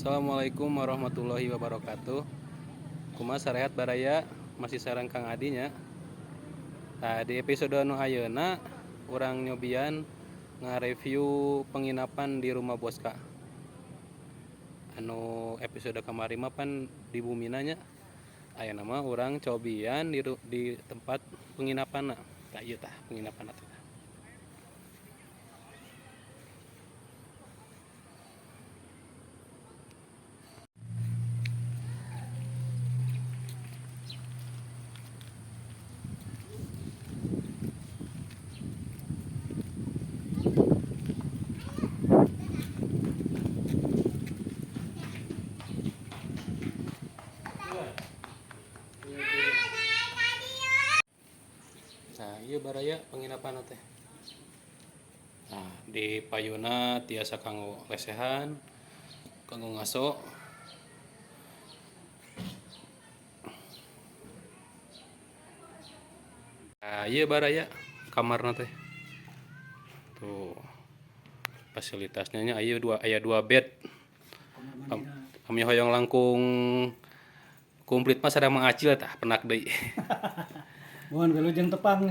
Assalamualaikum warahmatullahi wabarakatuh. Kumaha sarehat baraya, masih sareng Kang Adinya. Nah, di episode anu ayeuna urang nyobian nge-review penginapan di rumah Boska. Anu episode kamari mah pan di Bumina nya. Ayeuna mah urang cobian di tempat penginapanna. Tah ieu tah penginapanna teh. Nah, ieu baraya penginapan teh. Nah, di payuna tiasa kanggo lesehan, kanggo ngaso. Nah, ieu baraya kamarna teh. Tuh. Fasilitasnya nya aya dua bed. Kami hoyong langkung komplit mah sadang mangacil tah penak deui. Mohon wilujeng tepang.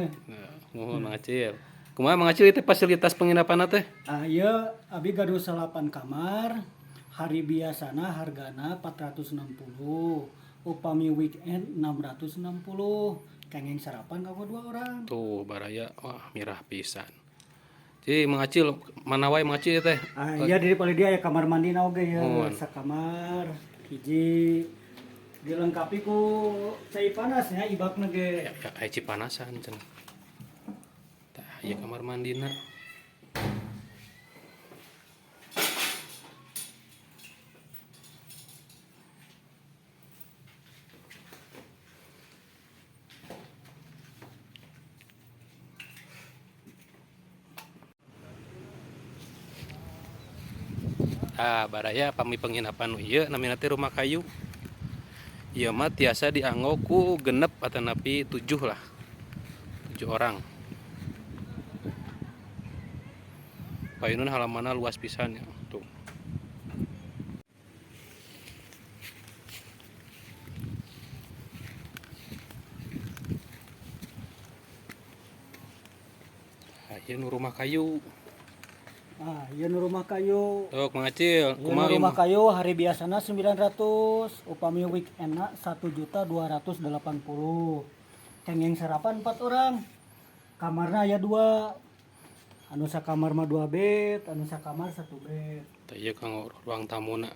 Mohon mangacil. Kumaha mangacil teh fasilitas penginapanna teh? Ieu abi gaduh 8 kamar. Hari biasana hargana 460. Upami weekend 660. Kenging sarapan kanggo 2 orang. Tuh baraya wah mirah pisan. Jadi mangacil mana wae mangacil teh? Iya di paling dia aya kamar mandi na oge ya. Mohon. Sakamar hiji dilengkapi ku cai panasnya ibakna ge. Aya cipanasan cenah. Tah ieu kamar mandina. Baraya pami penginapan ieu namina teh rumah kayu. Ieu mah tiasa dianggo ku genep atanapi 7 lah. 7 orang. Payuna halamanna luas pisan ya. Tuh. Ieu nu rumah kayu. Ieu nu rumah kayu. Tok mangacil, Ieu nu rumah kayu hari biasana 900, upami weekendna 1.280.000. Kenging sarapan 4 orang. Kamarna aya 2. Anu sakamar mah 2 bed, anu sakamar 1 bed. Tah ieu kanggo ruang tamuna.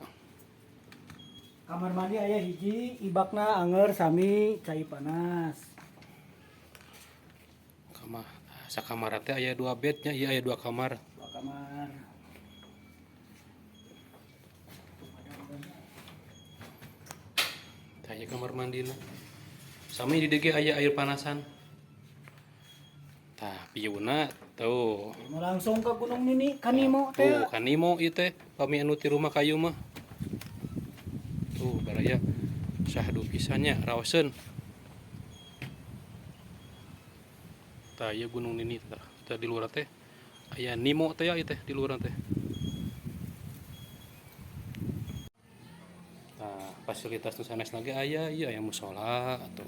Kamar mandi aya hiji, ibakna anger sami cai panas. Sakamar teh aya 2 bednya, ieu aya 2 kamar. 2 kamar. Tah ieu kamar mandina. Sami di DG aya air panasan. Tah piuna tuh. Mau langsung ke Gunung Nini, Kanimo teh. Tuh Kanimo ieu teh pami anu ti rumah kayu mah. Tuh baraya sahdu pisannya raoseun. Tah ieu Gunung Nini tah di luar teh aya Nimo teh ya ieu teh di luar teh. Nah, fasilitas nu sanesna ge aya ieu aya musola atuh.